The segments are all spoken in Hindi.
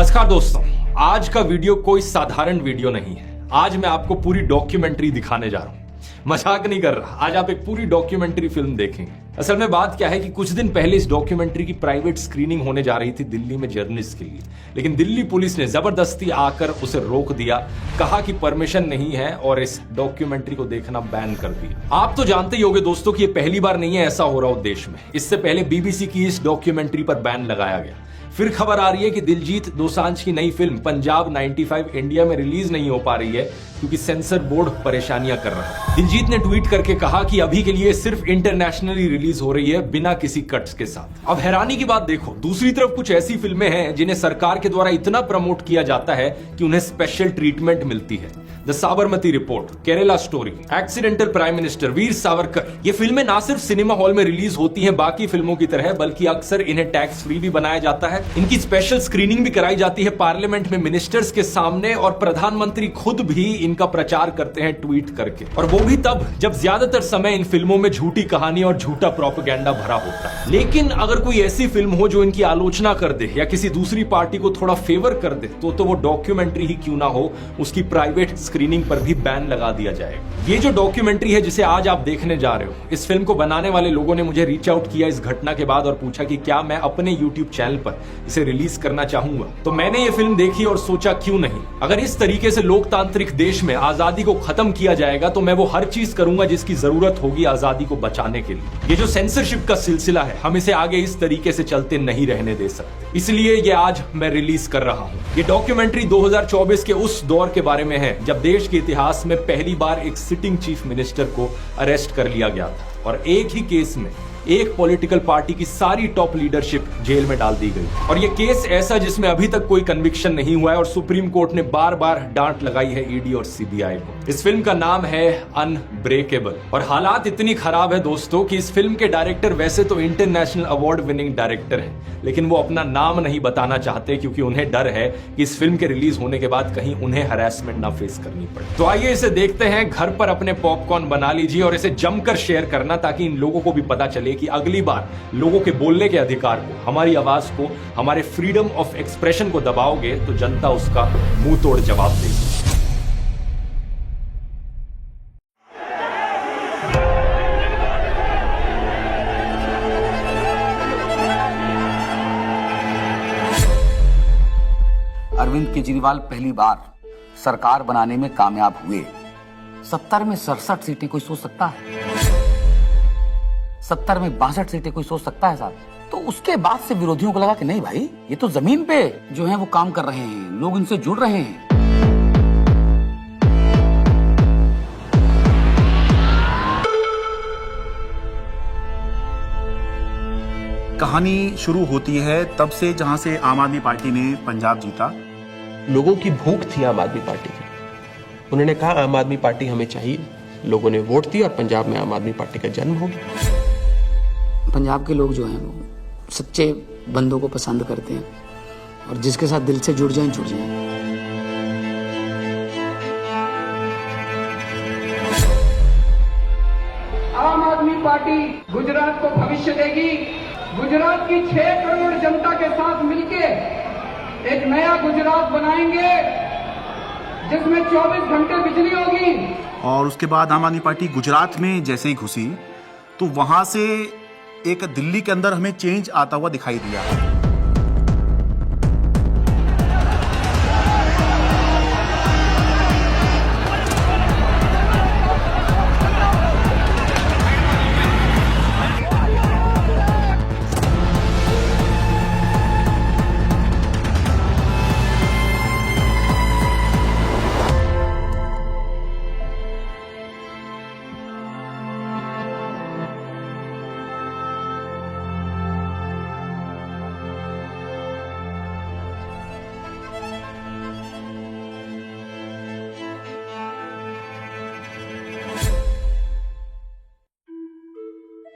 नमस्कार दोस्तों, आज का वीडियो कोई साधारण वीडियो नहीं है। आज मैं आपको पूरी डॉक्यूमेंट्री दिखाने जा रहा हूं। मजाक नहीं कर रहा, आज आप एक पूरी डॉक्यूमेंट्री फिल्म देखेंगे। असल में बात क्या है कि कुछ दिन पहले इस डॉक्यूमेंट्री की प्राइवेट स्क्रीनिंग होने जा रही थी दिल्ली में जर्नलिस्ट के लिए, लेकिन दिल्ली पुलिस ने जबरदस्ती आकर उसे रोक दिया, कहा कि परमिशन नहीं है और इस डॉक्यूमेंट्री को देखना बैन कर दिया। आप तो जानते ही होंगे दोस्तों कि ये पहली बार नहीं है ऐसा हो रहा हो देश में। इससे पहले बीबीसी की इस डॉक्यूमेंट्री पर बैन लगाया गया। फिर खबर आ रही है कि दिलजीत दोसांझ की नई फिल्म पंजाब 95 इंडिया में रिलीज नहीं हो पा रही है क्योंकि सेंसर बोर्ड परेशानियां कर रहा है। दिलजीत ने ट्वीट करके कहा कि अभी के लिए सिर्फ इंटरनेशनली रिलीज हो रही है, बिना किसी कट्स के साथ। अब हैरानी की बात देखो, दूसरी तरफ कुछ ऐसी फिल्में हैं जिन्हें सरकार के द्वारा इतना प्रमोट किया जाता है कि उन्हें स्पेशल ट्रीटमेंट मिलती है। The Sabarmati report, Kerala story, accidental prime minister, Veer Savarkar, ये फिल्में ना सिर्फ सिनेमा हॉल में रिलीज होती हैं बाकी फिल्मों की तरह, बल्कि अक्सर इन्हें टैक्स फ्री भी बनाया जाता है। इनकी स्पेशल स्क्रीनिंग भी कराई जाती है पार्लियामेंट में मिनिस्टर्स के सामने, और प्रधानमंत्री खुद भी इनका प्रचार करते हैं ट्वीट करके। और वो भी तब जब ज्यादातर समय इन फिल्मों में झूठी कहानी और झूठा प्रोपेगेंडा भरा होता है। लेकिन अगर कोई ऐसी फिल्म हो जो इनकी आलोचना कर दे या किसी दूसरी पार्टी को थोड़ा फेवर कर दे तो वो डॉक्यूमेंट्री ही क्यों ना हो, उसकी प्राइवेट स्क्रीनिंग पर भी बैन लगा दिया जाएगा। ये जो डॉक्यूमेंट्री है जिसे आज आप देखने जा रहे हो, इस फिल्म को बनाने वाले लोगों ने मुझे रीच आउट किया इस घटना के बाद और पूछा कि क्या मैं अपने यूट्यूब चैनल पर इसे रिलीज करना चाहूंगा। तो मैंने ये फिल्म देखी और सोचा क्यों नहीं। अगर इस तरीके से लोकतांत्रिक देश में आजादी को खत्म किया जाएगा तो मैं वो हर चीज करूंगा जिसकी जरूरत होगी आजादी को बचाने के लिए। ये जो सेंसरशिप का सिलसिला है, हम इसे आगे इस तरीके से चलते नहीं रहने दे सकते, इसलिए ये आज मैं रिलीज कर रहा हूं। ये डॉक्यूमेंट्री 2024 के उस दौर के बारे में है जब देश के इतिहास में पहली बार एक सिटिंग चीफ मिनिस्टर को अरेस्ट कर लिया गया था और एक ही केस में एक पॉलिटिकल पार्टी की सारी टॉप लीडरशिप जेल में डाल दी गई। और ये केस ऐसा जिसमें अभी तक कोई कन्विक्शन नहीं हुआ है और सुप्रीम कोर्ट ने बार बार डांट लगाई है ईडी और सीबीआई को। इस फिल्म का नाम है अनब्रेकेबल। और हालात इतनी खराब है दोस्तों कि इस फिल्म के डायरेक्टर वैसे तो इंटरनेशनल अवार्ड विनिंग डायरेक्टर हैं, लेकिन वो अपना नाम नहीं बताना चाहते क्योंकि उन्हें डर है कि इस फिल्म के रिलीज होने के बाद कहीं उन्हें हरासमेंट ना फेस करनी पड़े। तो आइए इसे देखते हैं। घर पर अपने पॉपकॉर्न बना लीजिए और इसे जमकर शेयर करना, ताकि इन लोगों को भी पता चले कि अगली बार लोगों के बोलने के अधिकार को, हमारी आवाज को, हमारे फ्रीडम ऑफ एक्सप्रेशन को दबाओगे तो जनता उसका मुंह तोड़ जवाब देगी। अरविंद केजरीवाल पहली बार सरकार बनाने में कामयाब हुए। 70 में 67 सीटें कोई सोच सकता है? 70 में 62 सीटें कोई सोच सकता है साहब? तो उसके बाद से विरोधियों को लगा कि नहीं भाई, ये तो जमीन पे जो है वो काम कर रहे हैं, लोग इनसे जुड़ रहे हैं। कहानी शुरू होती है तब से जहां से आम आदमी पार्टी ने पंजाब जीता। लोगों की भूख थी आम आदमी पार्टी की। उन्होंने कहा आम आदमी पार्टी हमें चाहिए। लोगों ने वोट दिया और पंजाब में आम आदमी पार्टी का जन्म हो गया। पंजाब के लोग जो हैं वो सच्चे बंदों को पसंद करते हैं और जिसके साथ दिल से जुड़ जाएं जुड़ जाएं। आम आदमी पार्टी गुजरात को भविष्य देगी। गुजरात की 6 करोड़ जनता के साथ मिलके एक नया गुजरात बनाएंगे जिसमें 24 घंटे बिजली होगी। और उसके बाद आम आदमी पार्टी गुजरात में जैसे ही घुसी तो वहां से एक दिल्ली के अंदर हमें चेंज आता हुआ दिखाई दिया।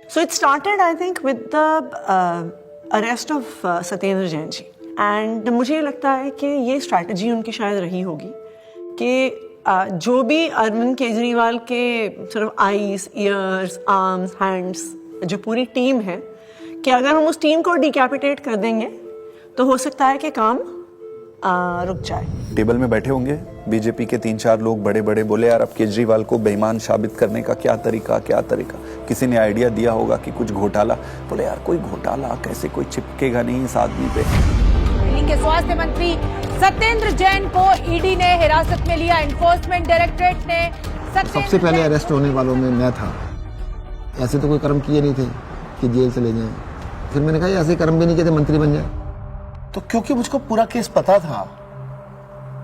So it started, I think, with the arrest of Satyendra Jain ji, and मुझे ये लगता है कि ये स्ट्रैटेजी उनकी शायद रही होगी कि जो भी अरविंद केजरीवाल के सिर्फ आईज, ईयर्स, आर्म्स, हैंड्स, जो पूरी टीम है, कि अगर हम उस टीम को डिकैपिटेट कर देंगे तो हो सकता है कि काम रुक जाए। टेबल में बैठे होंगे बीजेपी के 3-4 लोग बड़े बड़े, बोले यार अब केजरीवाल को बेईमान साबित करने का क्या तरीका। किसी ने आइडिया दिया होगा कि कुछ घोटाला, बोले यार कोई घोटाला कैसे, कोई चिपकेगा नहीं इस आदमी पे। दिल्ली के स्वास्थ्य मंत्री सत्येंद्र जैन को ईडी ने हिरासत में लिया। एनफोर्समेंट डायरेक्टरेट ने सबसे पहले अरेस्ट होने वालों में मैं था। ऐसे तो कोई कर्म किए नहीं थे कि जेल चले जाएं। फिर मैंने कहा ऐसे कर्म भी नहीं किए थे मंत्री बन जाए। तो क्योंकि मुझको पूरा केस पता था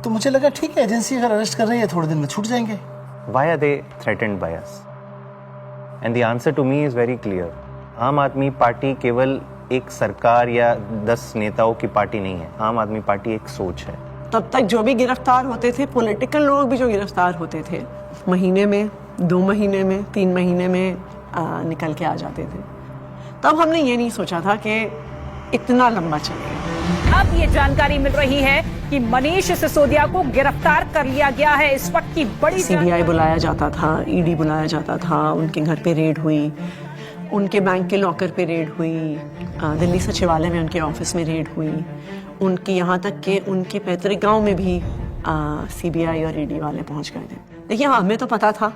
तो मुझे लगा ठीक है, एजेंसी अगर अरेस्ट कर रही है थोड़े दिन में छूट जाएंगे। Why are they threatened by us? And the answer to me is very clear. आम आदमी पार्टी केवल एक सरकार या 10 नेताओं की पार्टी नहीं है। आम आदमी पार्टी एक सोच है। तब तक जो भी गिरफ्तार होते थे, पॉलिटिकल लोग भी जो गिरफ्तार होते थे, महीने में, 2 महीने में, 3 महीने में निकल के आ जाते थे। तब हमने ये नहीं सोचा था कि इतना लंबा चलेगा। अब ये जानकारी मिल रही है कि मनीष सिसोदिया को गिरफ्तार कर लिया गया है। इस वक्त की बड़ी सीबीआई बुलाया जाता था, ईडी बुलाया जाता था, उनके घर पे रेड हुई, उनके बैंक के लॉकर पे रेड हुई, दिल्ली सचिवालय में उनके ऑफिस में रेड हुई, उनकी यहाँ तक कि उनके पैतृक गांव में भी सीबीआई और ईडी वाले पहुंच गए थे। देखिए हमें तो पता था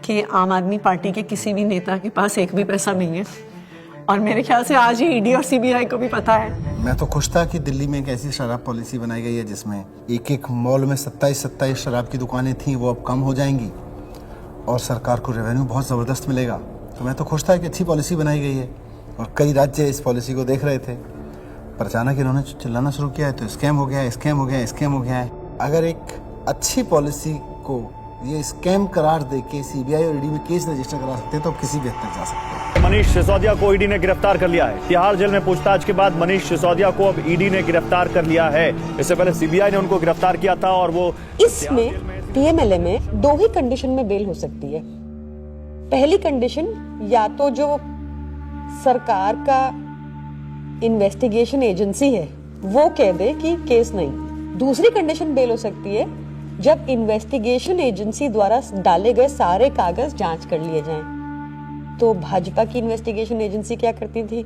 कि आम आदमी पार्टी के किसी भी नेता के पास एक भी पैसा नहीं है, और मेरे ख्याल से आज ही ईडी और सीबीआई को भी पता है। मैं तो खुश था कि दिल्ली में एक ऐसी शराब पॉलिसी बनाई गई है जिसमें एक मॉल में 27 शराब की दुकानें थीं, वो अब कम हो जाएंगी और सरकार को रेवेन्यू बहुत ज़बरदस्त मिलेगा। तो मैं तो खुश था कि अच्छी पॉलिसी बनाई गई है और कई राज्य इस पॉलिसी को देख रहे थे। पर अचानक इन्होंने चिल्लाना शुरू किया है तो स्कैम हो गया है। अगर एक अच्छी पॉलिसी को ये स्कैम करार देके सीबीआई और ईडी में केस रजिस्टर करा सकते हैं तो किसी भी हद तक जा सकते हैं। मनीष सिसोदिया को ईडी ने गिरफ्तार कर लिया है। तिहाड़ जेल में पूछताछ के बाद मनीष सिसोदिया को अब ईडी ने गिरफ्तार कर लिया है। इससे पहले सीबीआई ने उनको गिरफ्तार किया था और वो इसमें पीएमएलए में 2 ही कंडीशन में बेल हो सकती है। पहली कंडीशन, या तो जो सरकार का इन्वेस्टिगेशन एजेंसी है वो कह दे कि केस नहीं। दूसरी कंडीशन बेल हो सकती है जब इन्वेस्टिगेशन एजेंसी द्वारा डाले गए सारे कागज जांच कर लिए जाएं। तो भाजपा की इन्वेस्टिगेशन एजेंसी क्या करती थी,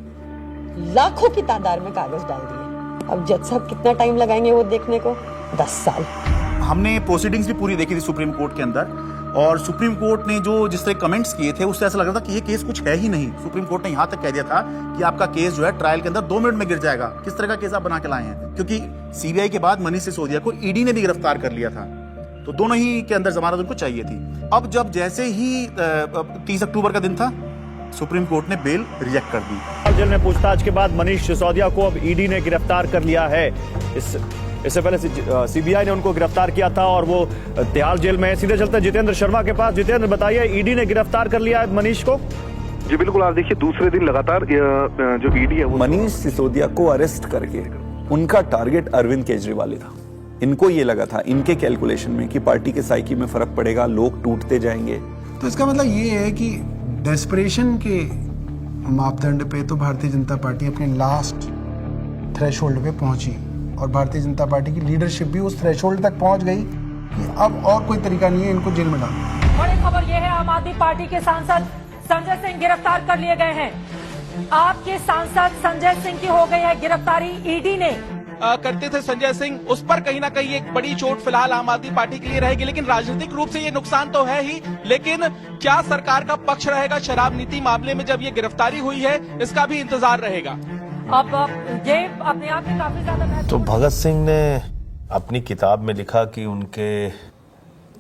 लाखों की तादाद में कागज डाल दिए। अब जज साहब कितना टाइम लगाएंगे वो देखने को, 10 साल। हमने प्रोसीडिंग्स भी पूरी देखी थी सुप्रीम कोर्ट के अंदर, और सुप्रीम कोर्ट ने जो जिस तरह कमेंट्स किए थे उससे ऐसा लग रहा था कि ये केस कुछ है ही नहीं। सुप्रीम कोर्ट ने यहाँ तक कह दिया था कि आपका केस जो है ट्रायल के अंदर 2 मिनट में गिर जाएगा। किस तरह का केस आप बना के लाए हैं, क्योंकि सीबीआई के बाद मनीष सिसोदिया को ईडी ने भी गिरफ्तार कर लिया था, तो दोनों ही के अंदर जमानत उनको चाहिए थी। अब जब जैसे ही 30 अक्टूबर का दिन था, सुप्रीम कोर्ट ने बेल रिजेक्ट कर दी। जेल में पूछताछ के बाद मनीष सिसोदिया को अब ईडी ने गिरफ्तार कर लिया है। इससे पहले सीबीआई ने उनको गिरफ्तार किया था और वो तिहाड़ जेल में। सीधे चलते जितेंद्र शर्मा के पास। जितेंद्र, बताइए, ईडी ने गिरफ्तार कर लिया है मनीष को? जी बिल्कुल, आप देखिए दूसरे दिन लगातार जो ईडी है वो मनीष सिसोदिया को अरेस्ट करके उनका टारगेट अरविंद केजरीवाल था। इनको ये लगा था, इनके कैलकुलेशन में, कि पार्टी के साइकी में फर्क पड़ेगा, लोग टूटते जाएंगे। तो इसका मतलब ये है कि डेस्परेशन के मापदंड पे तो भारतीय जनता पार्टी अपने लास्ट थ्रेशोल्ड पे पहुंची, और भारतीय जनता पार्टी की लीडरशिप भी उस थ्रेशोल्ड तक पहुंच गई कि अब और कोई तरीका नहीं है इनको जेल में डालने। बड़ी खबर यह है, आम आदमी पार्टी के सांसद संजय सिंह गिरफ्तार कर लिए गए हैं। आपके सांसद संजय सिंह की हो गई है गिरफ्तारी। ईडी ने करते थे संजय सिंह, उस पर कहीं ना कहीं एक बड़ी चोट फिलहाल आम आदमी पार्टी के लिए रहेगी, लेकिन राजनीतिक रूप से ये नुकसान तो है ही, लेकिन क्या सरकार का पक्ष रहेगा शराब नीति मामले में जब ये गिरफ्तारी हुई है, इसका भी इंतजार रहेगा। अब ये अपने आप में काफी ज्यादा तो भगत सिंह ने अपनी किताब में लिखा कि उनके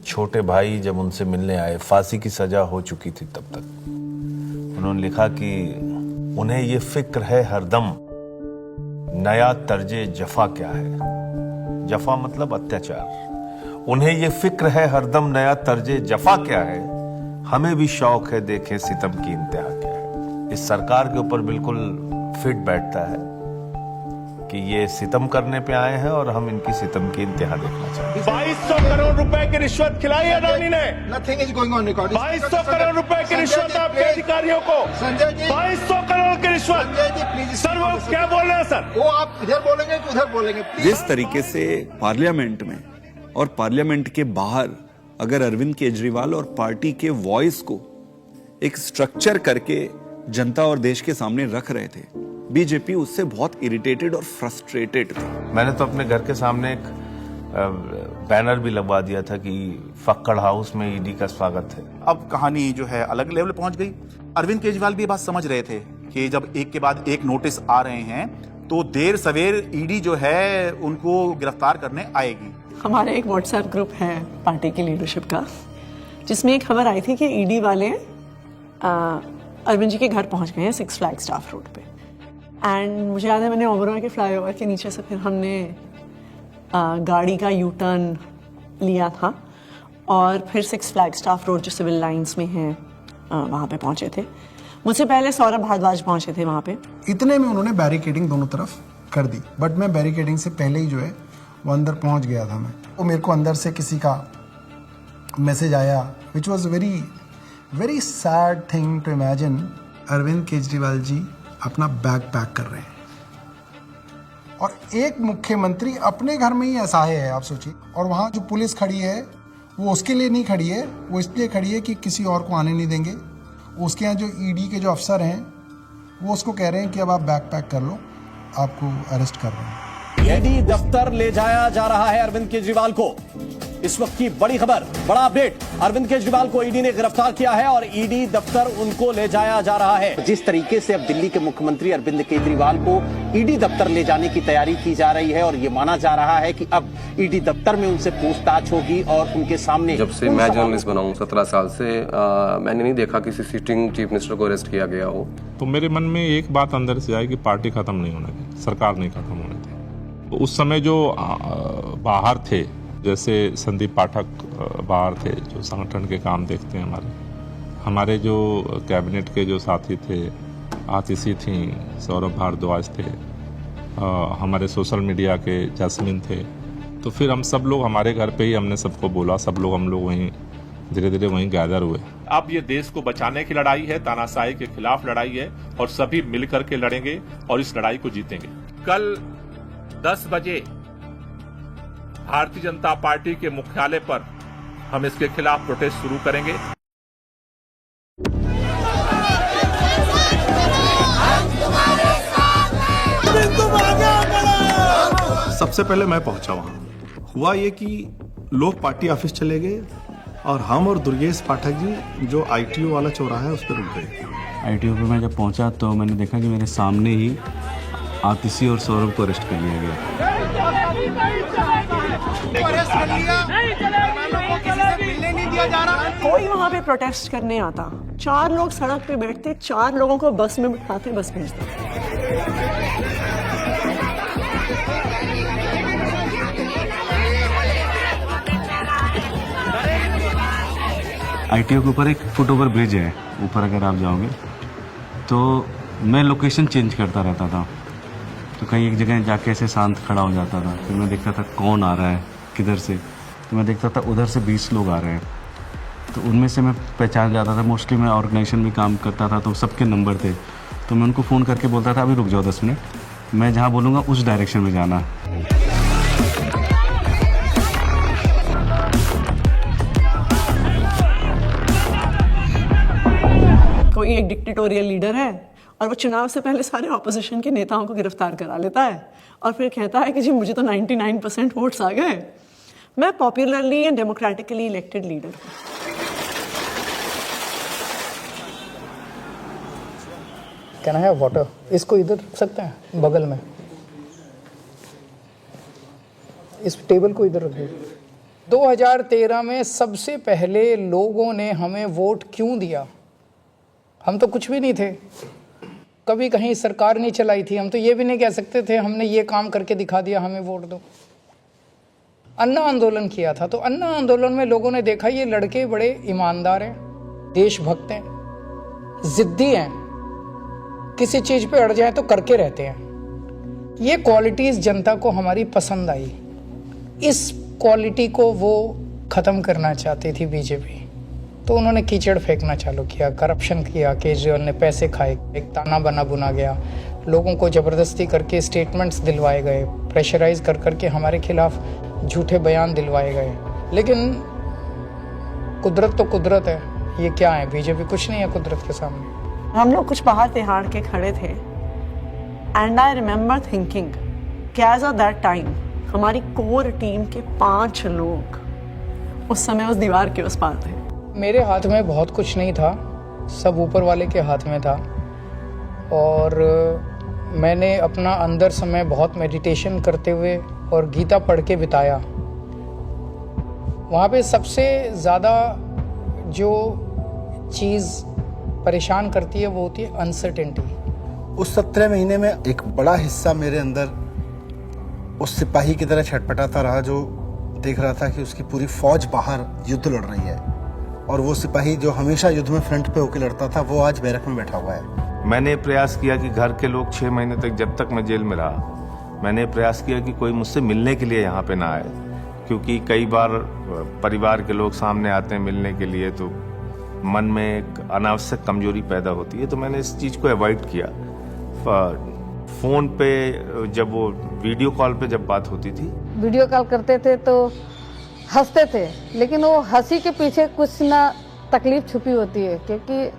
छोटे भाई जब उनसे मिलने आए, फांसी की सजा हो चुकी थी तब तक, उन्होंने लिखा कि उन्हें ये फिक्र है हरदम नया तर्जे जफा क्या है। जफा मतलब अत्याचार। उन्हें ये फिक्र है हरदम नया तर्जे जफा क्या है। हमें भी शौक है देखें सितम की इंतहा क्या है। इस सरकार के ऊपर बिल्कुल फिट बैठता है कि ये सितम करने पे आए हैं और हम इनकी सितम की इंतहा देखना चाहते हैं। 2200 करोड़ रुपए की रिश्वत खिलाई है अडानी ने। Nothing is going on record. 2200 crore रुपए की रिश्वत आपके अधिकारियों को। संजय जी, 2200 करोड़ की रिश्वत। संजय जी प्लीज। सर वो क्या बोल रहे हैं सर? वो आप इधर बोलेंगे कि उधर बोलेंगे? जिस तरीके से पार्लियामेंट में और पार्लियामेंट के बाहर अगर अरविंद केजरीवाल और पार्टी के वॉइस को एक स्ट्रक्चर करके जनता और देश के सामने रख रहे थे, बीजेपी उससे बहुत इरिटेटेड और फ्रस्ट्रेटेड थी। मैंने तो अपने घर के सामने एक बैनर भी लगवा दिया था कि फक्कड़ हाउस में ईडी का स्वागत है। अब कहानी जो है अलग लेवल पहुंच गई। अरविंद केजरीवाल भी ये बात समझ रहे थे कि जब एक के बाद एक नोटिस आ रहे हैं तो देर सवेर ईडी जो है उनको गिरफ्तार करने आएगी। हमारा एक व्हाट्सएप ग्रुप है पार्टी की लीडरशिप का, जिसमें एक खबर आई थी कि ईडी वाले अरविंद जी के घर पहुंच गए हैं 6 फ्लैग स्टाफ रोड पे। एंड मुझे याद है मैंने ओबरॉय के फ्लाईओवर के नीचे से फिर हमने गाड़ी का यू टर्न लिया था और फिर 6 फ्लैग स्टाफ रोड जो सिविल लाइंस में है वहाँ पे पहुँचे थे। मुझसे पहले सौरभ भारद्वाज पहुँचे थे वहाँ पे। इतने में उन्होंने बैरिकेडिंग दोनों तरफ कर दी, बट मैं बैरिकेडिंग से पहले ही जो है वो अंदर पहुँच गया था। मैं तो मेरे को अंदर से किसी का मैसेज आया which was very sad thing to imagine. Arvind Kejriwal ji अपना बैग पैक कर रहे हैं और एक मुख्यमंत्री अपने घर में ही असहाय है, आप सोचिए। और वहाँ जो पुलिस खड़ी है वो उसके लिए नहीं खड़ी है, वो इसलिए खड़ी है कि किसी और को आने नहीं देंगे। उसके यहाँ जो ईडी के जो अफसर हैं वो उसको कह रहे हैं कि अब आप बैग पैक कर लो, आपको अरेस्ट कर रहे हैं। ईडी दफ्तर ले जाया जा रहा है अरविंद केजरीवाल को। इस वक्त की बड़ी खबर, बड़ा अपडेट, अरविंद केजरीवाल को ईडी ने गिरफ्तार किया है और ईडी दफ्तर उनको ले जाया जा रहा है। जिस तरीके से अब दिल्ली के मुख्यमंत्री अरविंद केजरीवाल को ईडी दफ्तर ले जाने की तैयारी की जा रही है और ये माना जा रहा है कि अब ईडी दफ्तर में उनसे पूछताछ होगी और उनके सामने। जब से मैं जर्नलिस्ट बना हूं 17 साल से मैंने नहीं देखा किसी सिटिंग चीफ मिनिस्टर को अरेस्ट किया गया हो। तो मेरे मन में एक बात अंदर से आई कि पार्टी खत्म नहीं होने दी, सरकार नहीं खत्म होने दी। तो उस समय जो बाहर थे, जैसे संदीप पाठक बाहर थे जो संगठन के काम देखते हैं, हमारे जो कैबिनेट के जो साथी थे, आतिशी थी, सौरभ भारद्वाज थे, हमारे सोशल मीडिया के जैस्मिन थे। तो फिर हम सब लोग हमारे घर पे ही हमने सबको बोला, सब लोग हम लोग वहीं धीरे धीरे वहीं गैदर हुए। अब ये देश को बचाने की लड़ाई है, तानाशाही के खिलाफ लड़ाई है और सभी मिलकर के लड़ेंगे और इस लड़ाई को जीतेंगे। कल 10 बजे भारतीय जनता पार्टी के मुख्यालय पर हम इसके खिलाफ प्रोटेस्ट शुरू करेंगे। सबसे पहले मैं पहुंचा वहां। हुआ ये कि लोग पार्टी ऑफिस चले गए और हम और दुर्गेश पाठक जी जो ITO वाला चौराहा है उस पर रुक गए। ITO पे मैं जब पहुंचा तो मैंने देखा कि मेरे सामने ही आतिशी और सौरभ को अरेस्ट कर लिया गया। कोई वहाँ पे प्रोटेस्ट करने आता, 4 लोग सड़क पे बैठते, 4 लोगों को बस में बिठाते, बस भेजते। ITO के ऊपर एक फुटओवर ब्रिज है, ऊपर अगर आप जाओगे तो मैं लोकेशन चेंज करता रहता था। तो कहीं एक जगह जाके ऐसे शांत खड़ा हो जाता था, फिर मैं देखता था कौन आ रहा है किधर से, तो मैं देखता था उधर से 20 लोग आ रहे हैं। तो उनमें से मैं पहचान जाता था। मोस्टली मैं ऑर्गेनाइजेशन में काम करता था तो सबके नंबर थे, तो मैं उनको फ़ोन करके बोलता था अभी रुक जाओ 10 मिनट, मैं जहाँ बोलूँगा उस डायरेक्शन में जाना। कोई एक डिक्टेटोरियल लीडर है और वो चुनाव से पहले सारे ऑपोजिशन के नेताओं को गिरफ्तार करा लेता है और फिर कहता है कि जी मुझे तो 99% वोट्स आ गए, मैं popularly and democratically elected leader हूँ। Can I have water? इसको इधर रख सकते हैं बगल में, इस टेबल को इधर रख दीजिए। 2013 में सबसे पहले लोगों ने हमें वोट क्यों दिया? हम तो कुछ भी नहीं थे, कभी कहीं सरकार नहीं चलाई थी, हम तो ये भी नहीं कह सकते थे हमने ये काम करके दिखा दिया हमें वोट दो। अन्ना आंदोलन किया था, तो अन्ना आंदोलन में लोगों ने देखा ये लड़के बड़े ईमानदार हैं, देशभक्त हैं, जिद्दी हैं, किसी चीज़ पे अड़ जाए तो करके रहते हैं। ये क्वालिटीज़ जनता को हमारी पसंद आई। इस क्वालिटी को वो ख़त्म करना चाहती थी बीजेपी, तो उन्होंने कीचड़ फेंकना चालू किया, करप्शन किया, केजरीवाल ने पैसे खाए, एक ताना बना बुना गया, लोगों को ज़बरदस्ती करके स्टेटमेंट्स दिलवाए गए, प्रेशराइज कर करके हमारे खिलाफ झूठे बयान दिलवाए गए। लेकिन कुदरत तो कुदरत है, ये क्या है, बीजेपी कुछ नहीं है कुदरत के सामने। हम लोग कुछ बाहर तिहाड़ के खड़े थे एंड आई रिमेंबर थिंकिंग कि एज ऑफ दैट टाइम हमारी कोर टीम के 5 लोग उस समय उस दीवार के उस पार थे। मेरे हाथ में बहुत कुछ नहीं था, सब ऊपर वाले के हाथ में था। और मैंने अपना अंदर समय बहुत मेडिटेशन करते हुए और गीता पढ़ के बिताया। वहाँ पे सबसे ज़्यादा जो चीज़ परेशान करती है वो होती है अनसर्टेनिटी। उस 17 महीने में एक बड़ा हिस्सा मेरे अंदर उस सिपाही की तरह छटपटाता रहा जो देख रहा था कि उसकी पूरी फौज बाहर युद्ध लड़ रही है, और वो सिपाही जो हमेशा युद्ध में फ्रंट पे होकर लड़ता था वो आज बैरक में बैठा हुआ है। मैंने प्रयास किया कि घर के लोग 6 महीने तक, जब तक मैं जेल में रहा, मैंने प्रयास किया कि कोई मुझसे मिलने के लिए यहाँ पे ना आए, क्योंकि कई बार परिवार के लोग सामने आते हैं मिलने के लिए तो मन में एक अनावश्यक कमजोरी पैदा होती है, तो मैंने इस चीज़ को अवॉइड किया। फ़ोन पे जब वो वीडियो कॉल पे जब बात होती थी, वीडियो कॉल करते थे तो हंसते थे, लेकिन वो हंसी के पीछे कुछ ना तकलीफ छुपी होती है, क्योंकि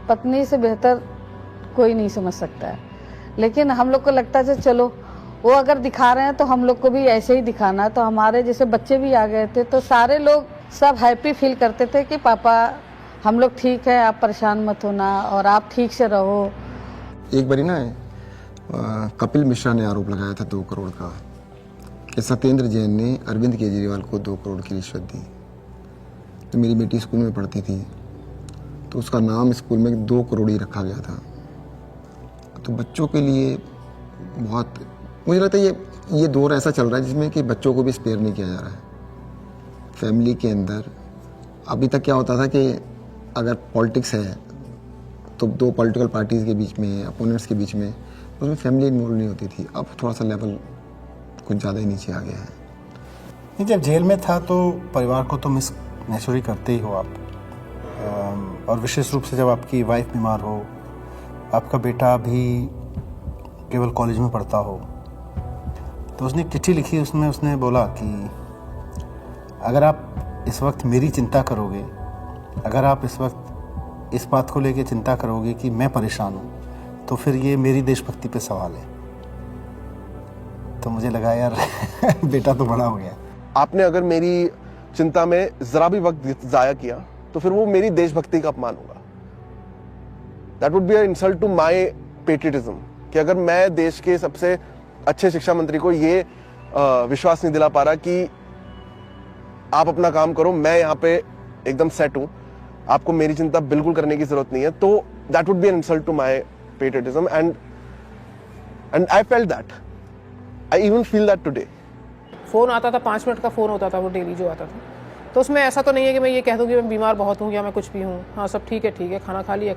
पत्नी से बेहतर कोई नहीं समझ सकता है। लेकिन हम लोग को लगता है चलो वो अगर दिखा रहे हैं तो हम लोग को भी ऐसे ही दिखाना है। तो हमारे जैसे बच्चे भी आ गए थे तो सारे लोग सब हैप्पी फील करते थे कि पापा हम लोग ठीक है, आप परेशान मत होना और आप ठीक से रहो। एक बारी ना कपिल मिश्रा ने आरोप लगाया था 2 करोड़ का कि सत्येंद्र जैन ने अरविंद केजरीवाल को 2 करोड़ की रिश्वत दी। तो मेरी बेटी स्कूल में पढ़ती थी तो उसका नाम स्कूल में 2 करोड़ ही रखा गया था। तो बच्चों के लिए बहुत, मुझे लगता है ये दौर ऐसा चल रहा है जिसमें कि बच्चों को भी स्पेयर नहीं किया जा रहा है। फैमिली के अंदर अभी तक क्या होता था कि अगर पॉलिटिक्स है तो 2 पॉलिटिकल पार्टीज़ के बीच में, अपोनेंट्स के बीच में, उसमें फैमिली इन्वॉल्व नहीं होती थी। अब थोड़ा सा लेवल कुछ ज़्यादा ही नीचे आ गया है। नहीं, जब जेल में था तो परिवार को तो मिस नेचुरली करते ही हो आप, और विशेष रूप से जब आपकी वाइफ बीमार हो, आपका बेटा भी केवल कॉलेज में पढ़ता हो। तो उसने एक चिट्ठी लिखी, उसमें उसने बोला कि अगर आप इस वक्त मेरी चिंता करोगे, अगर आप इस वक्त इस बात को लेके चिंता करोगे कि मैं परेशान हूँ, तो फिर ये मेरी देशभक्ति पे सवाल है। तो मुझे लगा यार बेटा तो बड़ा हो गया। आपने अगर मेरी चिंता में जरा भी वक्त जाया किया तो फिर वो मेरी देशभक्ति का अपमान होगा। That would be an insult to my patriotism, कि अगर मैं देश के सबसे अच्छे शिक्षा मंत्री को ये विश्वास नहीं दिला पा रहा कि आप अपना काम करो, मैं यहाँ पे एकदम सेट हूँ, आपको मेरी चिंता बिल्कुल करने की जरूरत नहीं है, तो that would be an insult to my patriotism and I felt that, I even feel that today. Phone आता था, 5 मिनट का फ़ोन होता था वो डेली जो आता था, तो उसमें ऐसा तो नहीं है कि मैं ये कह दूँ कि मैं बीमार बहुत हूँ या मैं कुछ भी हूँ। हाँ सब ठीक है, खाना खा लिया,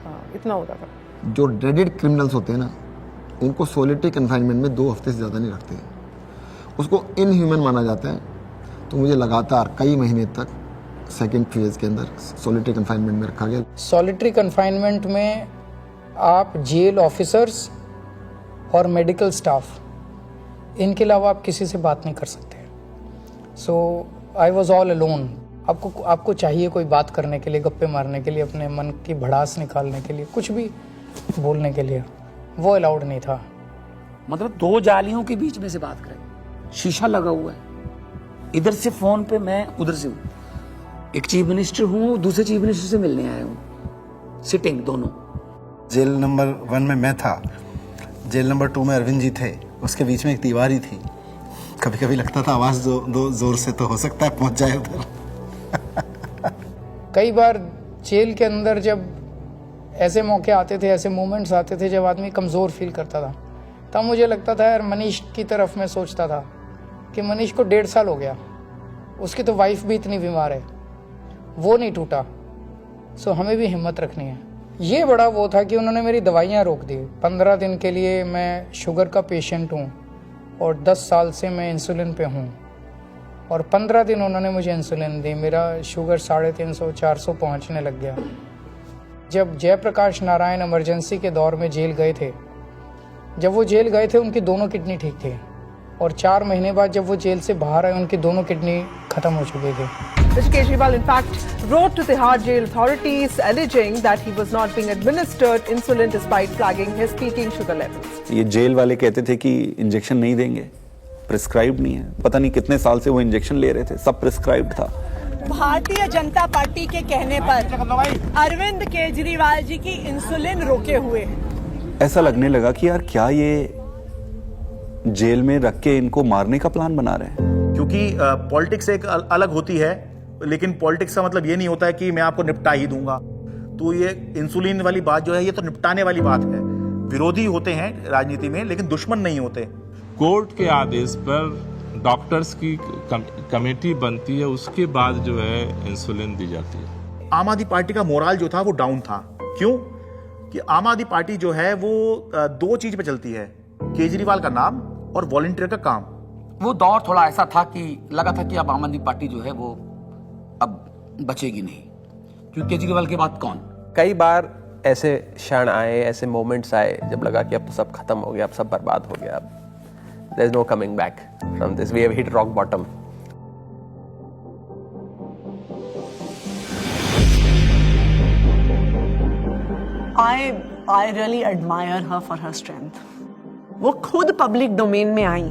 हाँ इतना होता था। जो ड्रेडेड क्रिमिनल्स होते हैं ना, उनको सोलिटरी कन्फाइनमेंट में 2 हफ्ते से ज़्यादा नहीं रखते, उसको इनह्यूमन माना जाता है। तो मुझे लगातार कई महीने तक सेकेंड फेज के अंदर सोलिटरी कन्फाइनमेंट में रखा गया। सॉलिटरी कन्फाइनमेंट में आप जेल ऑफिसर्स और मेडिकल स्टाफ, इनके अलावा आप किसी से बात नहीं कर सकते। सो आई वॉज ऑल अलोन। आपको चाहिए कोई बात करने के लिए, गप्पे मारने के लिए, अपने मन की भड़ास निकालने के लिए, कुछ भी बोलने के लिए, वो अलाउड नहीं था। मतलब 2 जालियों के बीच में से बात करें, शीशा लगा हुआ है, इधर से फोन पे मैं, उधर से हूँ, एक चीफ मिनिस्टर हूँ, दूसरे चीफ मिनिस्टर से मिलने आया हूँ, सिटिंग दोनों। जेल नंबर 1 में मैं था, जेल नंबर 2 में अरविंद जी थे, उसके बीच में एक दीवार ही थी। कभी कभी लगता था आवाज़ दो जोर से तो हो सकता है पहुंच जाए उधर। कई बार जेल के अंदर जब ऐसे मौके आते थे, ऐसे मोमेंट्स आते थे जब आदमी कमज़ोर फील करता था, तब मुझे लगता था यार मनीष की तरफ मैं सोचता था कि मनीष को 1.5 साल हो गया, उसकी तो वाइफ भी इतनी बीमार है, वो नहीं टूटा, सो हमें भी हिम्मत रखनी है। ये बड़ा वो था कि उन्होंने मेरी दवाइयाँ रोक दी। 15 दिन के लिए मैं शुगर का पेशेंट हूँ और 10 साल से मैं इंसुलिन पे हूँ, और 15 दिन उन्होंने मुझे इंसुलिन दी, मेरा शुगर 350-400 पहुँचने लग गया। जब जयप्रकाश नारायण इमरजेंसी के दौर में जेल गए थे, जब वो जेल गए थे उनकी दोनों किडनी ठीक थी, और 4 महीने बाद जब वो जेल से बाहर आए उनकी दोनों किडनी ख़त्म हो चुकी थी। Mr. Kejriwal, in fact, wrote to Tihar jail authorities alleging that he was not being administered insulin despite flagging his peaking sugar levels. ये जेल वाले कहते थे कि इंजेक्शन नहीं देंगे, प्रिस्क्राइब्ड नहीं है। पता नहीं कितने साल से वो इंजेक्शन ले रहे थे, सब प्रिस्क्राइब्ड था। भारतीय जनता पार्टी के कहने पर अरविंद केजरीवाल जी की इंसुलिन रोके हुए हैं। ऐसा लगने लगा कि यार क्या ये जेल में रख के इनको मारने का प्लान बना रहे हैं। क्योंकि पॉलिटिक्स एक अलग होती है, लेकिन पॉलिटिक्स का मतलब ये नहीं होता है कि मैं आपको निपटा ही दूंगा। तो ये इंसुलिन वाली बात जो है, ये तो निपटाने वाली बात है। विरोधी होते हैं राजनीति में, लेकिन दुश्मन नहीं होते। कोर्ट के आदेश पर डॉक्टर्स की कमेटी बनती है, उसके बाद जो है इंसुलिन दी जाती है। आम आदमी पार्टी का मोराल जो था वो डाउन था। क्यों? कि आम आदमी पार्टी जो है वो दो चीज पे चलती है, केजरीवाल का नाम और वॉलंटियर का काम। वो दौर थोड़ा ऐसा था कि लगा था कि अब आम आदमी पार्टी जो है वो अब बचेगी नहीं, क्योंकि केजरीवाल के बाद कौन। कई बार ऐसे क्षण आए, ऐसे मोमेंट्स आए जब लगा कि अब तो सब खत्म हो गया, अब सब बर्बाद हो गया, अब there is no coming back from this, we have hit rock bottom. I really admire her for her strength. वो खुद पब्लिक डोमेन में आई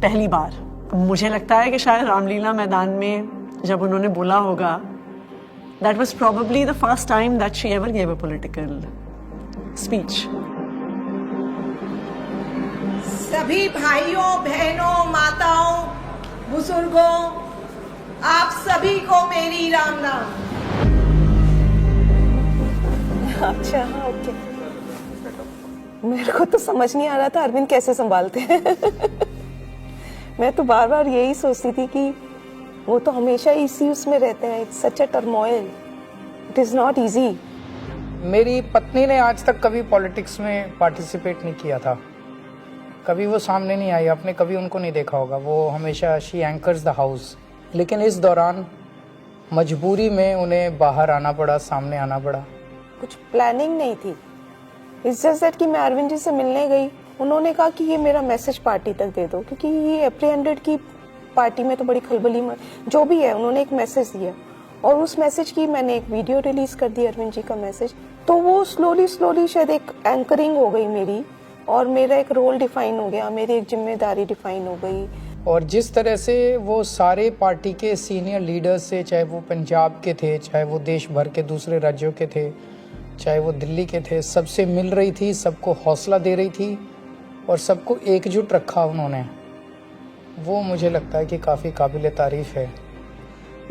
पहली बार। मुझे लगता है कि शायद रामलीला मैदान में जब उन्होंने बोला होगा, that was probably the first time that she ever gave a political speech. सभी भाइयों, बहनों, माताओं, बुजुर्गों, आप सभी को मेरी राम नाम। अच्छा, ओके। मेरे को तो समझ नहीं आ रहा था अरविंद कैसे संभालते हैं। मैं तो बार बार यही सोचती थी कि वो तो हमेशा इसी उसमें रहते हैं। It's such a turmoil, it is not easy. मेरी पत्नी ने आज तक कभी पॉलिटिक्स में पार्टिसिपेट नहीं किया था, कभी वो सामने नहीं आई, आपने कभी उनको नहीं देखा होगा। वो हमेशा शी एंकर्स द हाउस, लेकिन इस दौरान मजबूरी में उन्हें बाहर आना पड़ा, सामने आना पड़ा। कुछ प्लानिंग नहीं थी, इट्स जस्ट दैट कि मैं अरविंद जी से मिलने गई, उन्होंने कहा कि ये मेरा मैसेज पार्टी तक दे दो, क्योंकि ये एप्रीहेंडेड की पार्टी में तो बड़ी खलबली जो भी है। उन्होंने एक मैसेज दिया और उस मैसेज की मैंने एक वीडियो रिलीज कर दी, अरविंद जी का मैसेज। तो वो स्लोली शायद एक एंकरिंग हो गई मेरी, और मेरा एक रोल डिफाइन हो गया, मेरी एक जिम्मेदारी डिफाइन हो गई। और जिस तरह से वो सारे पार्टी के सीनियर लीडर्स से, चाहे वो पंजाब के थे, चाहे वो देश भर के दूसरे राज्यों के थे, चाहे वो दिल्ली के थे, सबसे मिल रही थी, सबको हौसला दे रही थी और सबको एकजुट रखा उन्होंने। वो मुझे लगता है कि काफ़ी काबिल तारीफ है।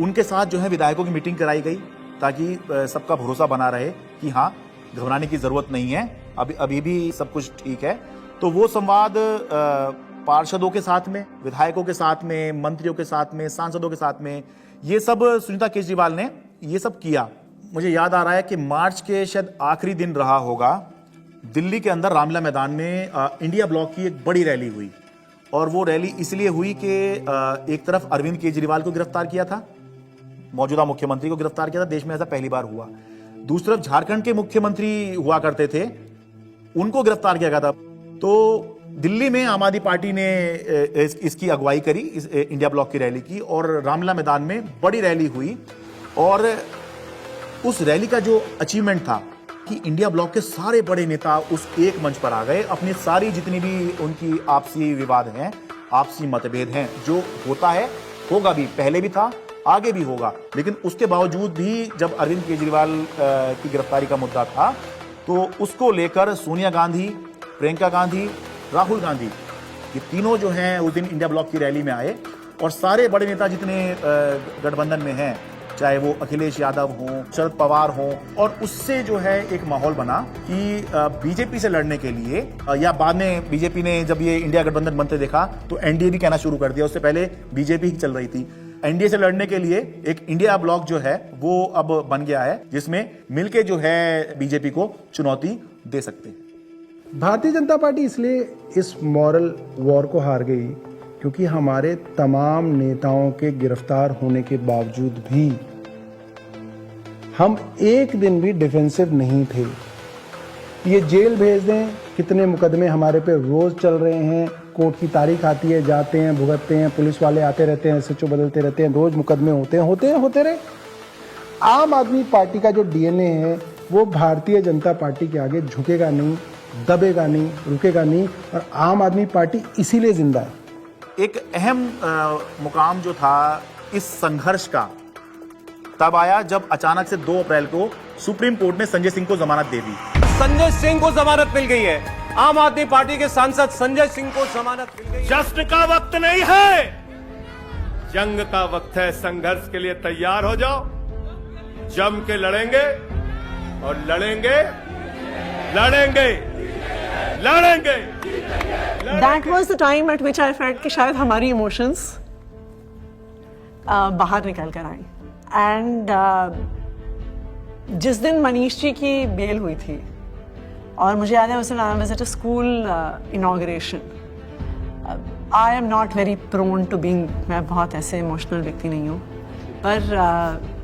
उनके साथ जो है विधायकों की मीटिंग कराई गई ताकि सबका भरोसा बना रहे कि हाँ, घबराने की जरूरत नहीं है, अभी भी सब कुछ ठीक है। तो वो संवाद पार्षदों के साथ में, विधायकों के साथ में, मंत्रियों के साथ में, सांसदों के साथ में, ये सब सुनीता केजरीवाल ने ये सब किया। मुझे याद आ रहा है कि मार्च के शायद आखिरी दिन रहा होगा, दिल्ली के अंदर रामलीला मैदान में इंडिया ब्लॉक की एक बड़ी रैली हुई। और वो रैली इसलिए हुई कि एक तरफ अरविंद केजरीवाल को गिरफ्तार किया था, मौजूदा मुख्यमंत्री को गिरफ्तार किया था, देश में ऐसा पहली बार हुआ। दूसरी तरफ झारखंड के मुख्यमंत्री हुआ करते थे, उनको गिरफ्तार किया गया था। तो दिल्ली में आम आदमी पार्टी ने इसकी अगुवाई करी, इस इंडिया ब्लॉक की रैली की, और रामलीला मैदान में बड़ी रैली हुई। और उस रैली का जो अचीवमेंट था कि इंडिया ब्लॉक के सारे बड़े नेता उस एक मंच पर आ गए, अपनी सारी जितनी भी उनकी आपसी विवाद हैं, आपसी मतभेद हैं, जो होता है, होगा भी, पहले भी था, आगे भी होगा, लेकिन उसके बावजूद भी जब अरविंद केजरीवाल की गिरफ्तारी का मुद्दा था, तो उसको लेकर सोनिया गांधी, प्रियंका गांधी, राहुल गांधी, ये तीनों जो हैं उस दिन इंडिया ब्लॉक की रैली में आए। और सारे बड़े नेता जितने गठबंधन में हैं, चाहे वो अखिलेश यादव हों, शरद पवार हों, और उससे जो है एक माहौल बना कि बीजेपी से लड़ने के लिए, या बाद में बीजेपी ने जब ये इंडिया गठबंधन बनते देखा तो एनडीए भी कहना शुरू कर दिया, उससे पहले बीजेपी ही चल रही थी। एनडीए से लड़ने के लिए एक इंडिया ब्लॉक जो है वो अब बन गया है, जिसमें मिलके जो है बीजेपी को चुनौती दे सकते हैं। भारतीय जनता पार्टी इसलिए इस मॉरल वॉर को हार गई क्योंकि हमारे तमाम नेताओं के गिरफ्तार होने के बावजूद भी हम एक दिन भी डिफेंसिव नहीं थे। ये जेल भेज दें, कितने मुकदमे हमारे पे रोज चल रहे हैं, कोर्ट की तारीख आती है, जाते हैं, भुगतते हैं, पुलिस वाले आते रहते हैं, SHO बदलते रहते हैं, रोज मुकदमे होते रहे। आम आदमी पार्टी का जो DNA है वो भारतीय जनता पार्टी के आगे झुकेगा नहीं, दबेगा नहीं, रुकेगा नहीं, और आम आदमी पार्टी इसीलिए जिंदा है। एक अहम मुकाम जो था इस संघर्ष का तब आया जब अचानक से 2 अप्रैल को सुप्रीम कोर्ट ने संजय सिंह को जमानत दे दी। संजय सिंह को जमानत मिल गई है। आम आदमी पार्टी के सांसद संजय सिंह को जमानत मिल गई। जश्न का वक्त नहीं है, जंग का वक्त है। संघर्ष के लिए तैयार हो जाओ, जम के लड़ेंगे और लड़ेंगे। That was the time at which I felt कि शायद हमारी इमोशंस बाहर निकल कर आई। एंड जिस दिन मनीष जी की बेल हुई थी और मुझे याद है उस दिन I was at a school inauguration. I am not very prone to being, मैं बहुत ऐसे इमोशनल व्यक्ति नहीं हूँ, पर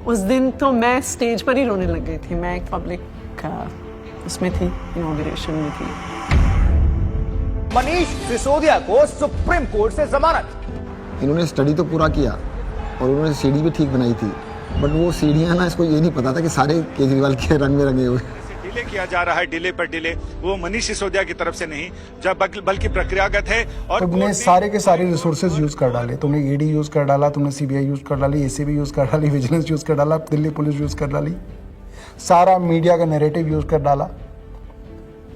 उस दिन तो मैं स्टेज पर ही रोने लग गई थी। मैं एक पब्लिक उसमें थी, इनॉग्रेशन में थी। मनीष सिसोदिया को सुप्रीम कोर्ट से जमानत। इन्होंने स्टडी तो पूरा किया और उन्होंने सीढ़ी भी ठीक बनाई थी, बट वो सीढ़ियाँ ना, इसको ये नहीं पता था कि सारे केजरीवाल के रंग में रंगे हुए। डिले किया जा रहा है, डिले पर डिले, वो मनीष सिसोदिया की तरफ से नहीं, जब बल्कि प्रक्रियागत है। और तुमने सारे के सारे रिसोर्सेज यूज कर डाले, तुमने ED यूज कर डाला, तुमने CBI यूज कर डाली, ACB यूज कर डाली, विजिलेंस यूज कर डाला, दिल्ली पुलिस यूज कर डाली, सारा मीडिया का नैरेटिव यूज कर डाला,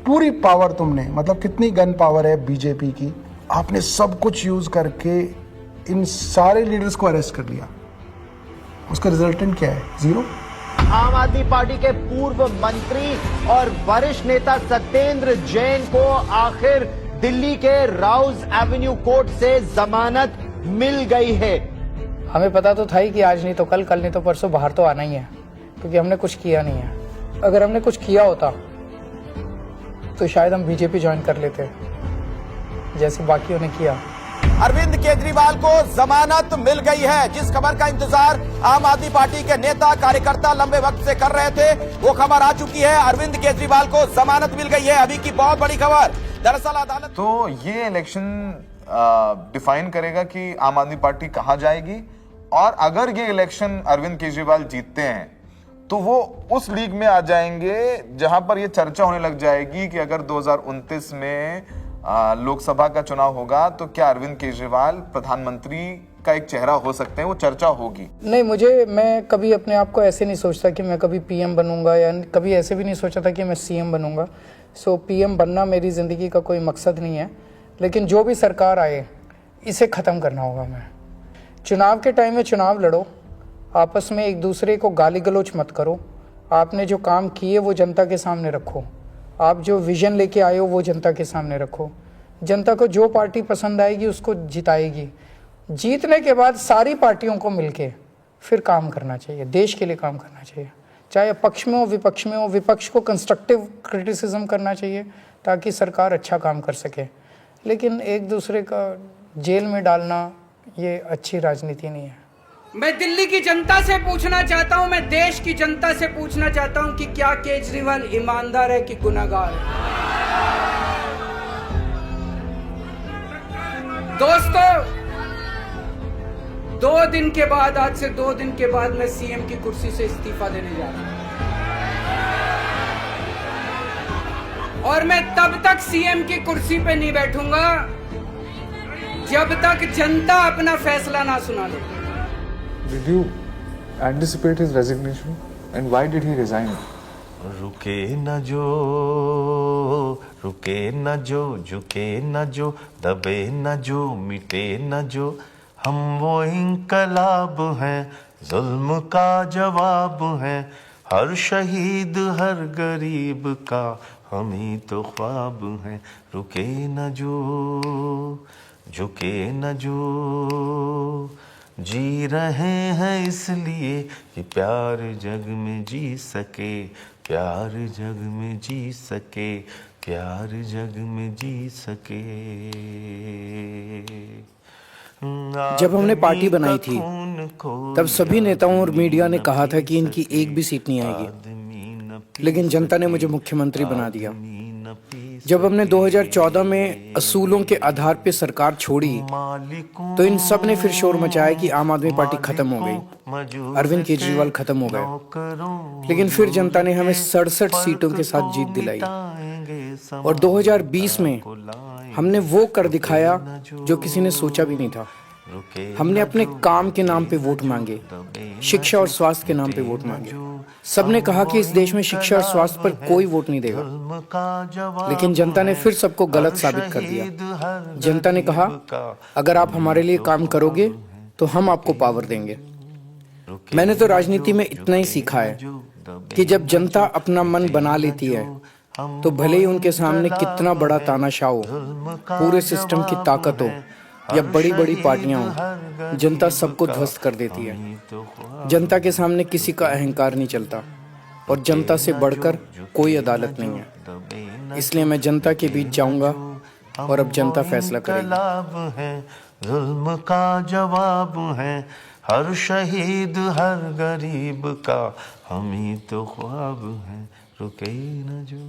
पूरी पावर तुमने, मतलब कितनी गन पावर है बीजेपी की, आपने सब कुछ यूज करके इन सारे लीडर्स को अरेस्ट कर लिया। उसका रिजल्टेंट क्या है? 0। आम आदमी पार्टी के पूर्व मंत्री और वरिष्ठ नेता सत्येंद्र जैन को आखिर दिल्ली के राउज एवेन्यू कोर्ट से जमानत मिल गई है। हमें पता तो था ही कि आज नहीं तो कल, कल नहीं तो परसों बाहर तो आना ही है, क्योंकि हमने कुछ किया नहीं है। अगर हमने कुछ किया होता तो शायद हम BJP ज्वाइन कर लेते, जैसे बाकियों ने किया। अरविंद केजरीवाल को जमानत मिल गई है। जिस खबर का इंतजार आम आदमी पार्टी के नेता कार्यकर्ता लंबे वक्त से कर रहे थे, वो खबर आ चुकी है। अरविंद केजरीवाल को जमानत मिल गई है। अभी की बहुत बड़ी खबर, दरअसल अदालत। तो ये इलेक्शन डिफाइन करेगा कि आम आदमी पार्टी कहां जाएगी, और अगर ये इलेक्शन अरविंद केजरीवाल जीतते हैं तो वो उस लीग में आ जाएंगे जहां पर ये चर्चा होने लग जाएगी कि अगर 2029 में लोकसभा का चुनाव होगा तो क्या अरविंद केजरीवाल प्रधानमंत्री का एक चेहरा हो सकते हैं, वो चर्चा होगी। नहीं, मैं कभी अपने आप को ऐसे नहीं सोचता कि मैं कभी PM बनूंगा, या कभी ऐसे भी नहीं सोचा था कि मैं CM बनूंगा। सो PM बनना मेरी ज़िंदगी का कोई मकसद नहीं है, लेकिन जो भी सरकार आए इसे ख़त्म करना होगा। मैं चुनाव के टाइम में चुनाव लड़ो, आपस में एक दूसरे को गाली गलौज मत करो, आपने जो काम किए वो जनता के सामने रखो, आप जो विजन लेके आए हो वो जनता के सामने रखो। जनता को जो पार्टी पसंद आएगी उसको जिताएगी। जीतने के बाद सारी पार्टियों को मिलके फिर काम करना चाहिए, देश के लिए काम करना चाहिए, चाहे पक्ष में हो विपक्ष में हो। विपक्ष को कंस्ट्रक्टिव क्रिटिसिज्म करना चाहिए ताकि सरकार अच्छा काम कर सके, लेकिन एक दूसरे का जेल में डालना ये अच्छी राजनीति नहीं है। मैं दिल्ली की जनता से पूछना चाहता हूं, मैं देश की जनता से पूछना चाहता हूं कि क्या केजरीवाल ईमानदार है कि गुनहगार है? दोस्तों, 2 दिन के बाद, आज से 2 दिन के बाद मैं CM की कुर्सी से इस्तीफा देने जा रहा हूं, और मैं तब तक CM की कुर्सी पे नहीं बैठूंगा जब तक जनता अपना फैसला ना सुना दे। Did you anticipate his resignation, and why did he resign? रुके न जो, रुके न जो, झुके न जो, दबे न जो, मिटे न जो, हम वो इंकलाब हैं, जुल्म का जवाब हैं, हर शहीद हर गरीब का हम ही तो ख्वाब हैं। रुके न जो, झुके न जो, जी रहे हैं इसलिए कि प्यार जग में जी सके, प्यार जग में जी सके, प्यार जग में जी सके। जब हमने पार्टी बनाई थी तब सभी नेताओं और मीडिया ने कहा था कि इनकी एक भी सीट नहीं आएगी, लेकिन जनता ने मुझे मुख्यमंत्री बना दिया। जब हमने 2014 में असूलों के आधार पे सरकार छोड़ी तो इन सब ने फिर शोर मचाया कि आम आदमी पार्टी खत्म हो गई, अरविंद केजरीवाल खत्म हो गए। लेकिन फिर जनता ने हमें 67 सीटों के साथ जीत दिलाई और 2020 में हमने वो कर दिखाया जो किसी ने सोचा भी नहीं था। हमने अपने काम के नाम पे वोट मांगे, शिक्षा और स्वास्थ्य के नाम पे वोट मांगे। सबने कहा कि इस देश में शिक्षा और स्वास्थ्य पर कोई वोट नहीं देगा, लेकिन जनता ने फिर सबको गलत साबित कर दिया। जनता ने कहा अगर आप हमारे लिए काम करोगे तो हम आपको पावर देंगे। मैंने तो राजनीति में इतना ही सीखा है कि जब जनता अपना मन बना लेती है तो भले ही उनके सामने कितना बड़ा तानाशाह हो, पूरे सिस्टम की ताकत हो या बड़ी बड़ी पार्टियां हो, जनता सबको ध्वस्त कर देती है। जनता के सामने किसी का अहंकार नहीं चलता और जनता से बढ़कर कोई अदालत नहीं है। इसलिए मैं जनता के बीच जाऊंगा और अब जनता फैसला करेगी। जुल्म का जवाब है हर शहीद हर गरीब का, हम ही तो ख्वाब है रुके न जो।